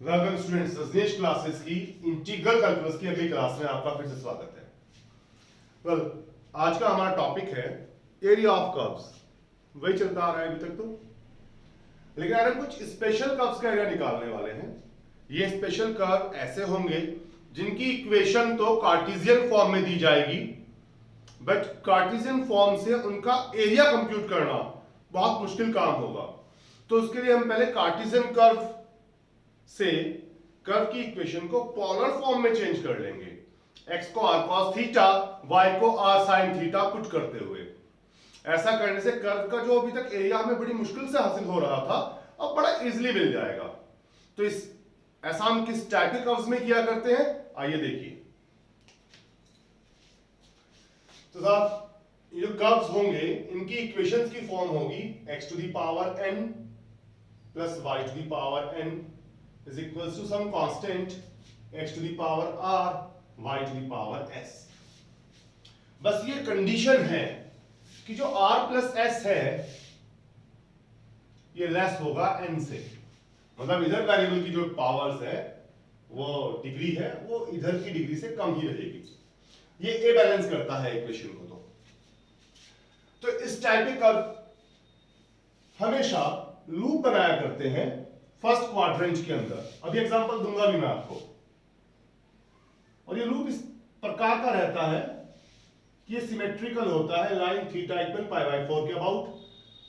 Welcome students, Rajneesh classes की integral calculus की अगली क्लास में आपका फिर से स्वागत है। आज का हमारा टॉपिक है एरिया ऑफ कर्व्स। वही चलता आ रहा है अभी तक तो, लेकिन आज हम कुछ स्पेशल कर्व्स का एरिया निकालने वाले हैं। ये स्पेशल कर्व ऐसे होंगे जिनकी इक्वेशन तो कार्टेशियन फॉर्म में दी जाएगी, बट कार्टेशियन फॉर्म से उनका एरिया कंप्यूट करना बहुत मुश्किल काम होगा। तो उसके लिए हम पहले कार्टेशियन कर्व से कर्व की इक्वेशन को पोलर फॉर्म में चेंज कर लेंगे। x को r cos थीटा, y को r sin थीटा पुट करते हुए। ऐसा करने से कर्व का जो अभी तक एरिया हमें बड़ी मुश्किल से हासिल हो रहा था, अब बड़ा इजीली मिल जाएगा। तो इस ऐसा हम किस टाइप के कर्व्स में किया करते हैं, आइए देखिए। तो साहब ये जो कर्व्स होंगे इनकी इक्वेशंस की फॉर्म होगी x to the power n plus y to the power n is equals to some constant x to the power r y to the power s। बस ये कंडीशन है कि जो r प्लस s है ये less होगा n से, मतलब इधर वेरिएबल की जो पावर्स है वो डिग्री है वो इधर की डिग्री से कम ही रहेगी। ये ए बैलेंस करता है इक्वेशन को। तो इस टाइप के कर्व हमेशा लूप बनाया करते हैं फर्स्ट क्वाड्रेंट के अंदर। अभी एग्जांपल दूंगा भी मैं आपको। और ये लूप इस प्रकार का रहता है कि ये सिमेट्रिकल होता है, line theta equal pi by 4 के अबाउट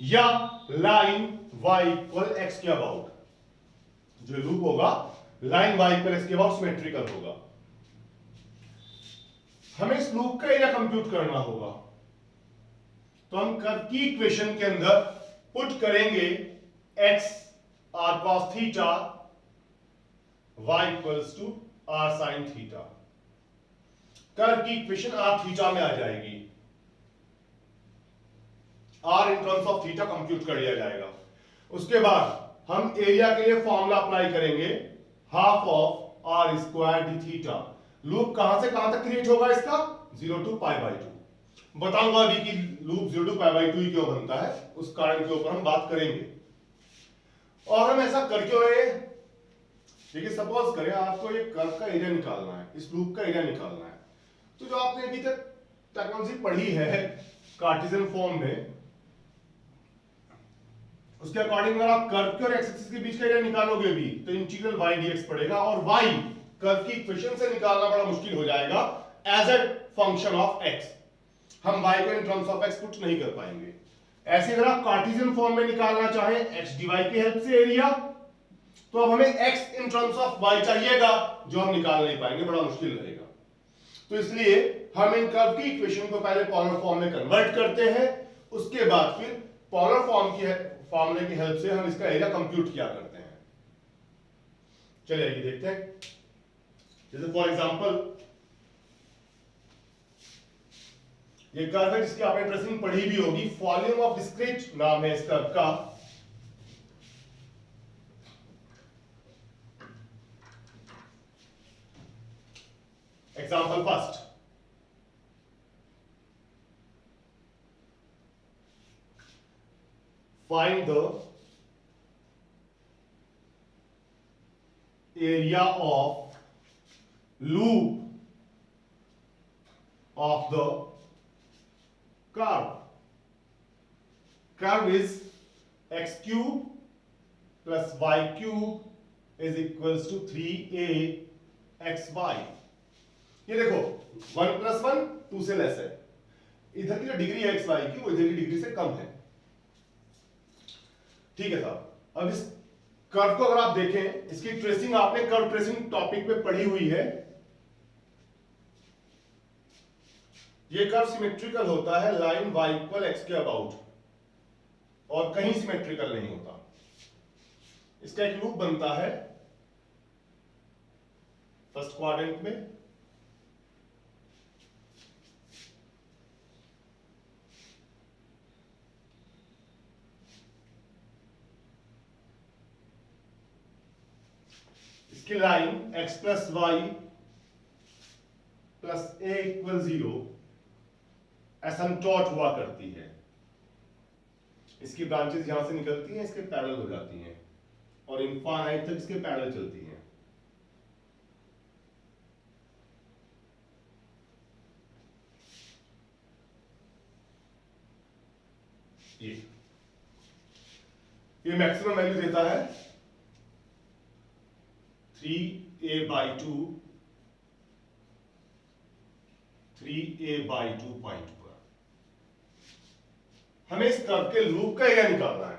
या लाइन y इक्वल x के अबाउट। जो लूप होगा लाइन y इक्वल x के अबाउट सिमेट्रिकल होगा। हमें इस लूप का एरिया कंप्यूट करना होगा, तो हम कर्व की इक्वेशन के अंदर पुट करेंगे x r cos theta y equals to r sin theta. Curve की इक्वेशन r थीटा में आ जाएगी, r in terms of theta compute कर लिया जाएगा। उसके बाद हम एरिया के लिए फॉर्मूला अप्लाई करेंगे, half of r square d theta. Loop कहां से कहां तक क्रिएट होगा इसका, 0 टू पाई बाय 2। बताऊंगा अभी कि लूप 0 टू पाई बाय 2 क्यों बनता है, उस कारण के ऊपर हम बात करेंगे। और हम ऐसा कर क्यों रहे, देखिए सपोज करें आपको ये कर्व का एरिया निकालना है, इस लूप का एरिया निकालना है। तो जो आपने अभी तक टेक्नोलॉजी पढ़ी है कार्टेशियन फॉर्म में, उसके अकॉर्डिंग अगर आप कर्व के और एक्स एक्सिस के बीच का एरिया निकालोगे भी तो इंटीग्रल y dx पड़ेगा, और y कर्व की इक्वेशन से निकालना बड़ा मुश्किल हो जाएगा as a function of x। हम y को in terms of x put नहीं कर पाएंगे। ऐसे अगर आप कार्टेशियन फॉर्म में निकालना चाहें x dy की हेल्प से एरिया, तो अब हमें x in terms of y चाहिएगा, जो हम निकाल नहीं पाएंगे, बड़ा मुश्किल रहेगा। तो इसलिए हम इन कर्व की इक्वेशन को पहले पोलर फॉर्म में कन्वर्ट करते हैं, उसके बाद फिर पोलर फॉर्म की फॉर्मूले की हेल्प से हम इसका एरिया कंप्यूट किया करते हैं। चलिए ये देखते हैं। जैसे फॉर एग्जांपल ये कर्व है जिसकी आपने ट्रेसिंग पढ़ी भी होगी, वॉल्यूम ऑफ डिस्क्रीट नाम है इस कर्व का। Example first, find the area of loop of the curve. Curve is x cube plus y cube is equals to 3a xy। ये देखो 1 प्लस 1 2 से लेस है, इधर की जो डिग्री है xy की वो इधर की डिग्री से कम है। ठीक है साहब। अब इस कर्व को अगर आप देखें, इसकी ट्रेसिंग आपने कर्व ट्रेसिंग टॉपिक पे पढ़ी हुई है। ये कर्व सिमेट्रिकल होता है लाइन y इक्वल x के अबाउट, और कहीं सिमेट्रिकल नहीं होता। इसका एक लूप बनता है फर्स्ट क्वाड्रेंट में, इसकी line x plus y plus a equal 0 asymptote हुआ करती है। इसकी ब्रांचेस यहां से निकलती हैं, इसके पैरेलल हो जाती हैं, और इनफाइनाइट तक इसके पैरेलल चलती हैं। ये मैक्सिमम वैल्यू देता है 3a/2 पॉइंट पर। हमें इस कर्व के लूप का एरिया निकालना है।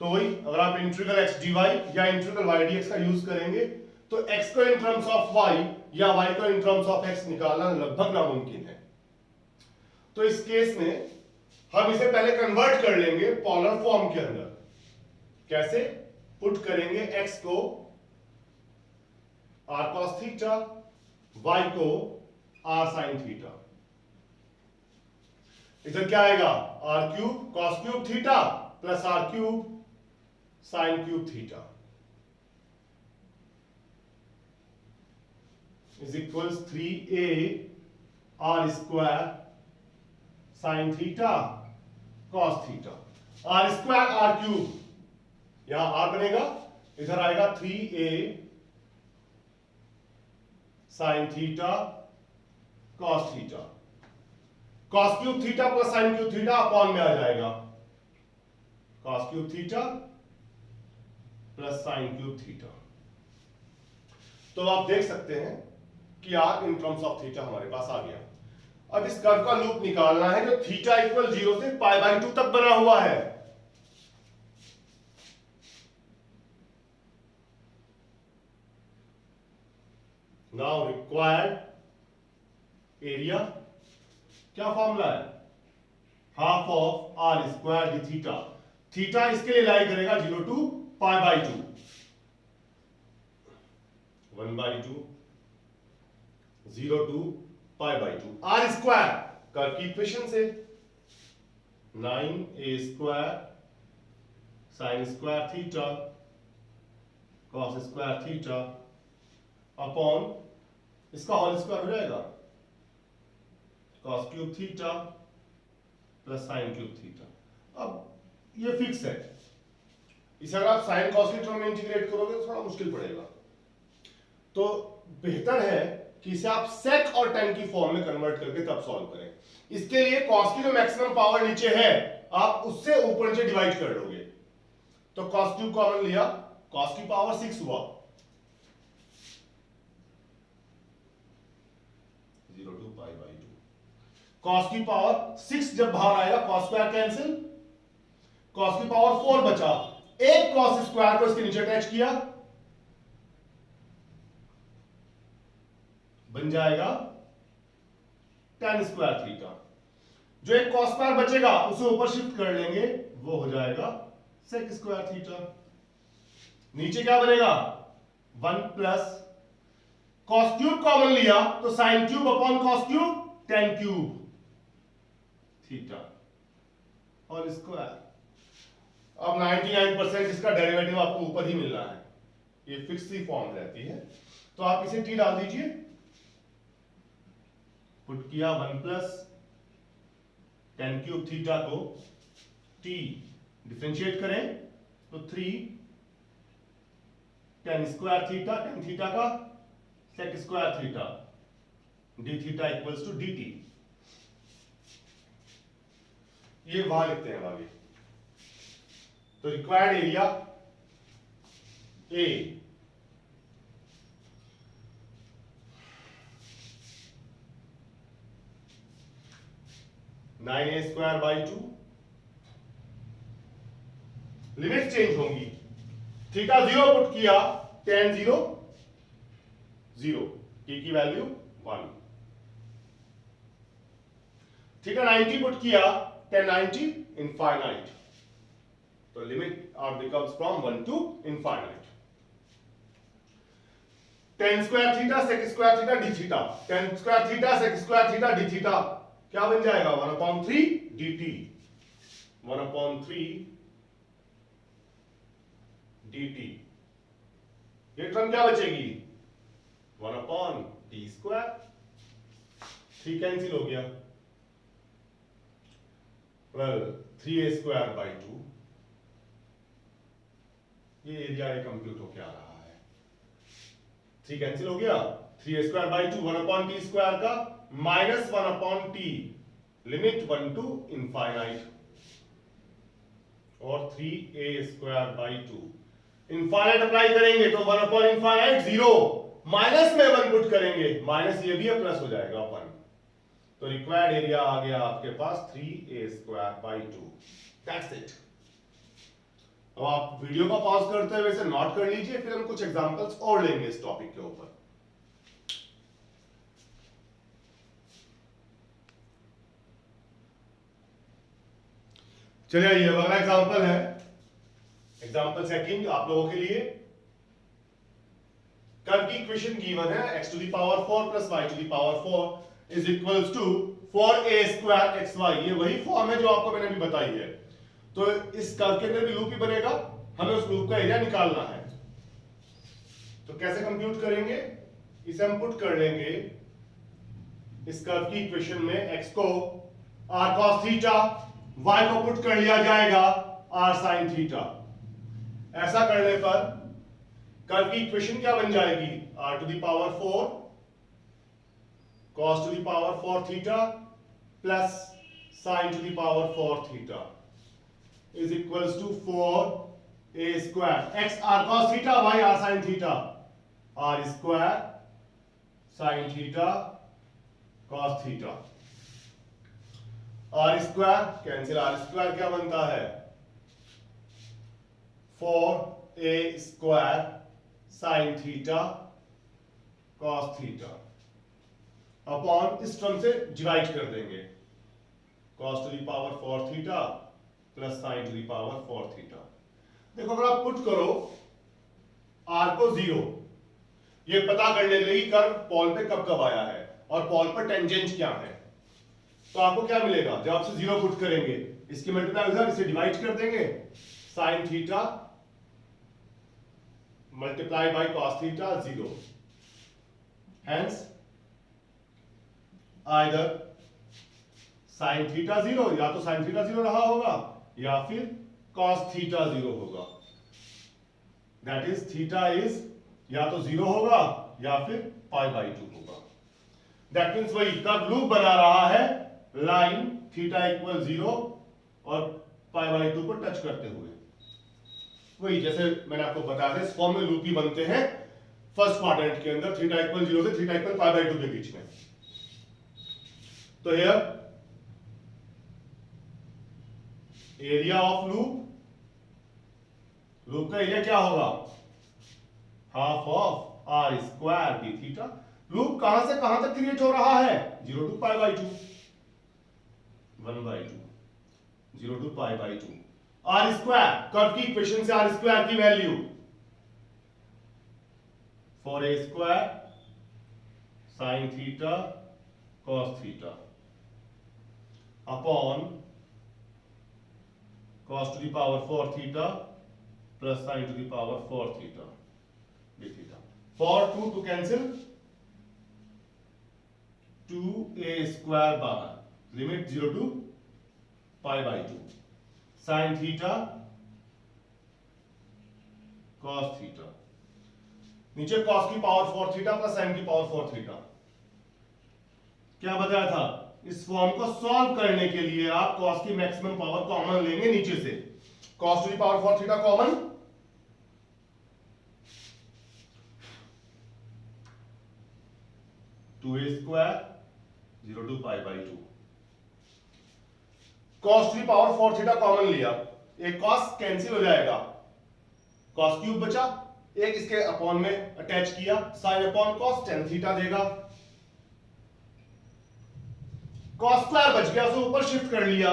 तो वही अगर आप इंटीग्रल x dy या इंटीग्रल y dx का यूज करेंगे तो x को इन टर्म्स ऑफ y या y को इन टर्म्स ऑफ x निकालना लगभग नामुमकिन है। तो इस केस में हम इसे पहले कन्वर्ट कर लेंगे पोलर फॉर्म के अंदर। कैसे? पुट करेंगे x को r cos थीटा, y को r sin थीटा। इधर क्या आएगा? r cube cos cube theta plus r cube sin cube theta is equals 3a r square sin theta cos theta. r square r cube, यहां r बनेगा, इधर आएगा 3a sin theta cos theta. cos cube theta plus sin cube theta upon में आ जाएगा cos cube theta plus sin cube theta. तो आप देख सकते हैं कि r in terms of theta हमारे पास आ गया। अब इस कर्व का लूप निकालना है जो थीटा इक्वल 0 से π/2 तक बना हुआ है। नाउ रिक्वायर्ड एरिया क्या फॉर्मूला है? Half of r square d theta. Theta इसके लिए लाई करेगा 0 to π/2, 1/2, 0 to π/2। r square curve की इक्वेशन से 9a square sine square theta cos square theta upon इसका होल स्क्वायर हो जाएगा cos cube theta plus sine cube theta. अब ये फिक्स है, इसे अगर आप साइन कॉस की टर्म में इंटीग्रेट करोगे तो थोड़ा मुश्किल पड़ेगा। तो बेहतर है कि इसे आप सेक और टेन की फॉर्म में कन्वर्ट करके तब सॉल्व करें। इसके लिए कॉस की जो मैक्सिमम पावर नीचे है आप उससे ऊपर नीचे डिवाइड कर लोगे। तो cos क्यूब कॉमन लिया, cos की पावर 6 हुआ, 0 टू π/2। cos की पावर 6 जब बाहर आएगा cos स्क्वायर कैंसिल, cos की पावर 4 बचा, एक cos स्क्वायर को इसके नीचे अटैच किया, बन जाएगा tan स्क्वायर थीटा। जो एक cos स्क्वायर बचेगा उसे ऊपर शिफ्ट कर लेंगे, वो हो जाएगा sec स्क्वायर थीटा। नीचे क्या बनेगा? 1 प्लस cos क्यूब कॉमन लिया तो sin cube upon cos cube tan cube theta और स्क्वायर। अब 99% इसका डेरिवेटिव आपको ऊपर ही मिलना है, ये फिक्स ही फॉर्म रहती है। तो आप इसे t डाल दीजिए, पुट किया 1 प्लस tan क्यूब थीटा को t डिफरेंशिएट करें तो 3 tan square theta, tan theta का sec square theta d theta equals to dt। ये वहां लिखते हैं आगे। तो required area A 9a square by 2, limit change होंगी। थीटा 0 पुट किया, tan 0 0, t की वैल्यू 1। थीटा 90 पुट किया, tan 90 इनफाइनाइट। तो limit are becomes from 1 to infinite. tan square theta sec square theta d theta, tan square theta sec square theta d theta क्या बन जाएगा? 1/3 dt, 1/3 dt। ये term क्या बचेगी? 1/t square. 3 cancel हो गया, वेल 3a स्क्वायर बाई 2 ये area A compute होके आ रहा है। 3 कैंसिल हो गया, 3a² 2 1/t² का -1/t लिमिट 1 टू इनफाइनाइट और 3a² 2 इनफाइनाइट अप्लाई करेंगे तो 1/इनफाइनाइट 0 माइनस में 1 पुट करेंगे, माइनस ये भी है प्लस हो जाएगा 1, तो रिक्वायर्ड एरिया आ गया आपके पास 3a² 2। That's it. अब आप वीडियो का पॉज करते हुए इसे नोट कर लीजिए, फिर हम कुछ एग्जांपल्स और लेंगे इस टॉपिक के ऊपर। चलिए ये अगला एग्जांपल है, एग्जांपल सेकंड आप लोगों के लिए। कर्व की इक्वेशन गिवन है x⁴ plus y⁴ is equals to 4a² xy। ये वही फॉर्म है जो आपको मैंने अभी बताई है। तो इस कर्व के अंदर भी लूप ही बनेगा, हमें उस लूप का एरिया निकालना है। तो कैसे कंप्यूट करेंगे, इसे हम पुट कर लेंगे इस कर्व की इक्वेशन में, x को r cos थीटा, y को पुट कर लिया जाएगा r sin थीटा। ऐसा करने पर कर्व की इक्वेशन क्या बन जाएगी, r⁴ cos⁴ theta plus sin⁴ theta is equals to 4a² x r cos theta y r sin theta r² sin theta cos theta r² cancel, r² क्या बनता है 4a² sin theta cos theta upon इस term से divide कर देंगे cos⁴ theta plus sin⁴ theta. देखो अगर आप पुट करो r को 0, ये पता करने के लिए कि कर्व पॉल पे कब कब आया है और पॉल पर टेंजेंट क्या है, तो आपको क्या मिलेगा जब आप 0 पुट करेंगे, इसकी मल्टीप्लाई उधर, इसे डिवाइड कर देंगे, sin theta multiply by cos theta 0, hence either sin theta 0, या तो sin थीटा 0 रहा होगा या फिर cos थीटा 0 होगा। दैट इज थीटा इज या तो 0 होगा या फिर π/2 होगा। दैट मीन्स वही कर्व लूप बना रहा है, लाइन थीटा इक्वल 0 और π/2 को टच करते हुए। वही जैसे मैंने आपको बताया था, इस फॉर्म में लूप ही बनते हैं फर्स्ट क्वाड्रेंट के अंदर, थीटा इक्वल 0 से थीटा इक्वल π/2 के बीच में। तो हियर एरिया ऑफ लूप का एरिया क्या होगा, half of r² d theta. Loop कहां से कहां तक क्रिएट हो रहा है, 0 to π/2, 1/2, 0 to π/2। r² कर्व की इक्वेशन से r² की value 4a² sin theta cos theta upon cos⁴ theta plus sin⁴ theta d theta. for 2 to cancel, 2a² बाहर, limit 0 to π/2 sin theta cos theta, नीचे cos⁴ theta plus sin⁴ theta. क्या बताया था, इस form को solve करने के लिए आप cos की मैक्सिमम पावर कॉमन लेंगे नीचे से, cos⁴ theta common, (2a²) 0 to π/2, cos⁴ theta common लिया, एक cos कैंसिल हो जाएगा, cos³ बचा, एक इसके अपॉन में अटैच किया, sin upon cos tan theta देगा, cos² बच गया, उसे ऊपर शिफ्ट कर लिया,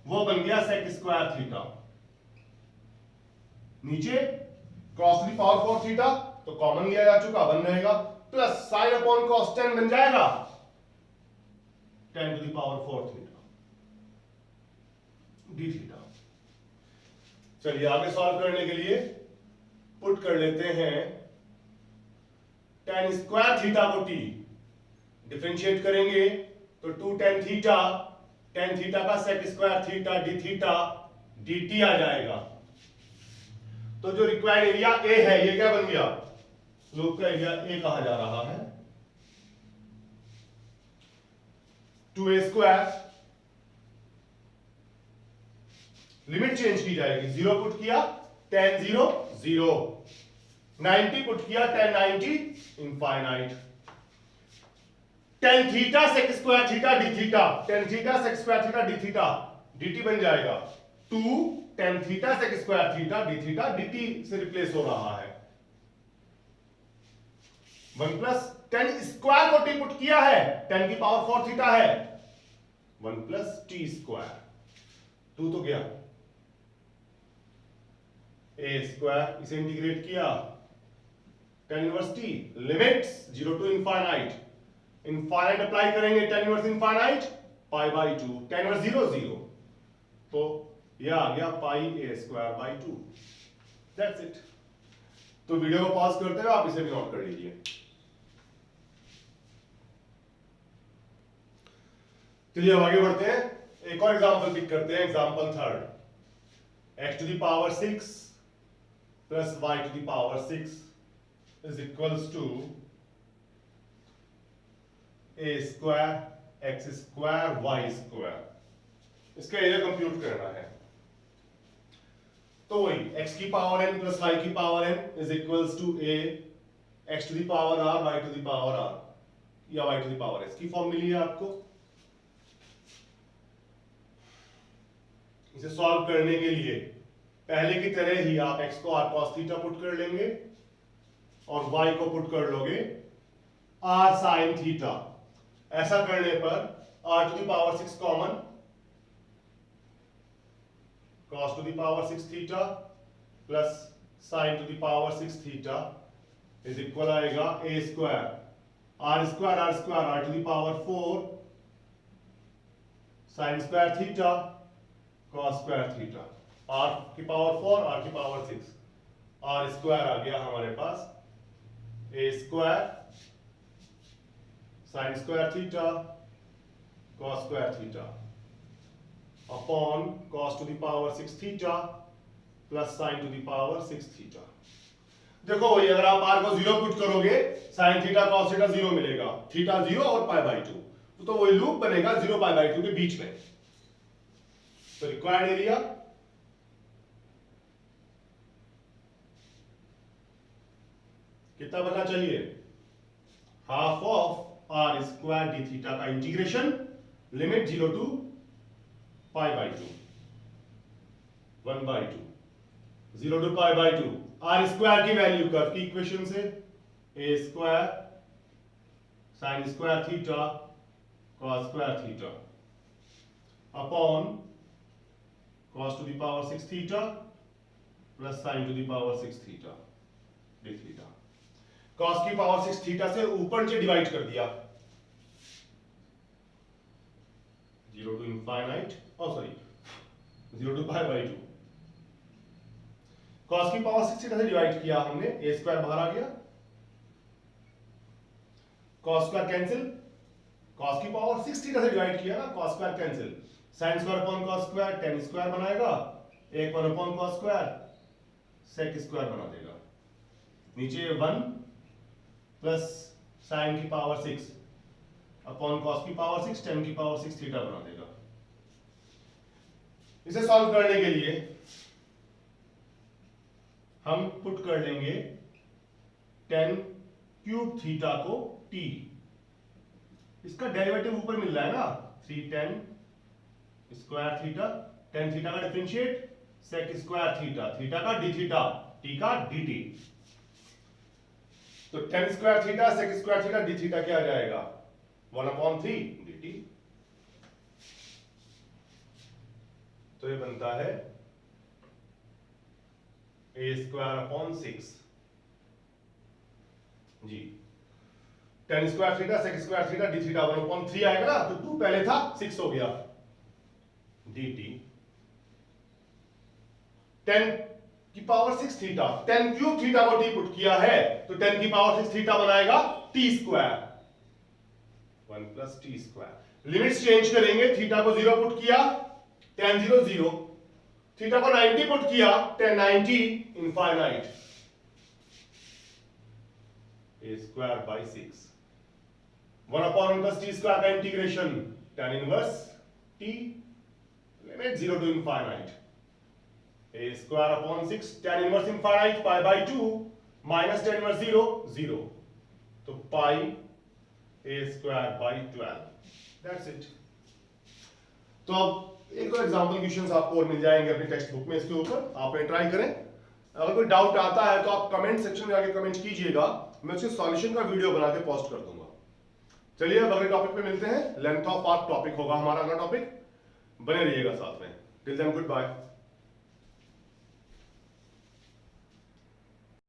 वो बन गया sec² थीटा। नीचे cos⁴ थीटा तो कॉमन लिया जा चुका, 1 रहेगा, plus sin upon cos tan बन जाएगा tan⁴ थीटा d थीटा। चलिए आगे सॉल्व करने के लिए पुट कर लेते हैं tan² थीटा को t, डिफरेंशिएट करेंगे तो 2 tan थीटा, tan थीटा का sec² theta d theta dt आ जाएगा। तो जो रिक्वायर्ड एरिया ए है ये क्या बन गया, लूप का एरिया ए कहा जा रहा है 2a²। लिमिट चेंज की जाएगी, 0 पुट किया tan 0 0, 90 पुट किया tan 90 infinite, tan theta sec square theta d theta, tan theta sec square theta d theta, dt बन जाएगा 2 tan theta sec square theta d theta, dt से replace हो रहा है 1 प्लस tan स्क्वायर को t put किया है, tan की पावर 4 थीटा है 1 प्लस t स्क्वायर, 2 तो गया a स्क्वायर, इसे इंटीग्रेट किया tan inverse t, limits 0 to infinite, infinite apply करेंगे tan inverse infinite pi by 2, tan inverse 0 0, तो यह आ गया pi a square by 2, that's it. तो वीडियो को पॉज करते हुए आप इसे भी नोट कर लीजिए। चलिए अब आगे बढ़ते हैं, एक और एग्जांपल पिक करते हैं, example third, x to the power 6 plus y to the power 6 is equals to a square x square y square, इसका एरिया कंप्यूट करना है। तो वही x की पावर n प्लस y की power n is equals to a x to the power r y to the power r या y to the power s की form मिली है आपको। इसे सॉल्व करने के लिए पहले की तरह ही आप x को r cos थीटा पुट कर लेंगे और y को पुट कर लोगे r sin थीटा। ऐसा करने पर r to the power 6 common, cos to the power 6 theta plus sin to the power 6 theta is equal आएगा a square r to the power 4 sin square theta cos square theta, r की power 4 r की power 6, r square आ गया हमारे पास a square sin square theta cos square theta upon cos to the power 6 theta plus sin to the power 6 theta. देखो भाई अगर आप r को 0 पुट करोगे sin थीटा cos थीटा 0 मिलेगा, थीटा 0 और पाई बाई 2, तो वही लूप बनेगा 0 पाई बाई 2 के बीच में। तो रिक्वायर्ड एरिया कितना बनना चाहिए, half of r square d theta का integration, limit 0 to pi by 2 1 by 2, 0 to pi by 2, r square की वैल्यू कर्व की इक्वेशन से a square sine square theta cos square theta upon cos to the power 6 theta plus sin to the power 6 theta d theta। cos की power 6 theta से ऊपर से divide कर दिया 0 to infinite, sorry 0 to pi by 2, cos की power 6 theta से divide किया हमने, a स्क्वायर बाहर आ गया, cos स्क्वायर कैंसिल, cos की पावर 6 थीटा से डिवाइड किया ना, cos square cancel, sine square upon cos square tan square बनाएगा, 1 1 upon cos square sec square बना देगा, नीचे 1 प्लस साइन की पावर 6 अपॉन कॉस की पावर 6 tan की पावर 6 थीटा बना देगा। इसे सॉल्व करने के लिए हम पुट कर लेंगे tan क्यूब थीटा को t, इसका डेरिवेटिव ऊपर मिल रहा है ना, 3 tan square theta, tan theta का differentiate sec square theta, theta का d थीटा, t का dt, तो tan square theta sec square theta d theta क्या आ जाएगा 1/3 dt। तो ये बनता है a स्क्वायर अपॉन 6 जी, tan square theta sec square theta d theta 1/3 आएगा ना, तो 2 पहले था 6 हो गया dt, tan की power 6 theta, tan cube theta को t पुट किया है तो tan की पावर 6 थीटा बनाएगा t square 1 plus t square. Limits change करेंगे, थीटा को 0 पुट किया tan 0 0, थीटा को 90 पुट किया, tan 90 infinite a square by 6, 1/1 plus t square का इंटीग्रेशन tan इनवर्स t, लिमिट 0 to infinite a square upon 6 tan inverse infinite pi by 2 minus tan inverse 0 0, तो pi a square by 12, that's it. तो अब एक दो example questions आपको और मिल जाएंगे अपनी टेक्स्ट बुक में इसके ऊपर, आप ट्राई करें। अगर कोई डाउट आता है तो आप कमेंट सेक्शन में आके कमेंट कीजिएगा, मैं उसके सॉल्यूशन का वीडियो बना के पोस्ट कर दूंगा। चलिए अब अगले टॉपिक पे मिलते हैं, लेंथ ऑफ आर्क टॉपिक होगा हमारा अगला टॉपिक, बने रहिएगा साथ में। Till then good bye.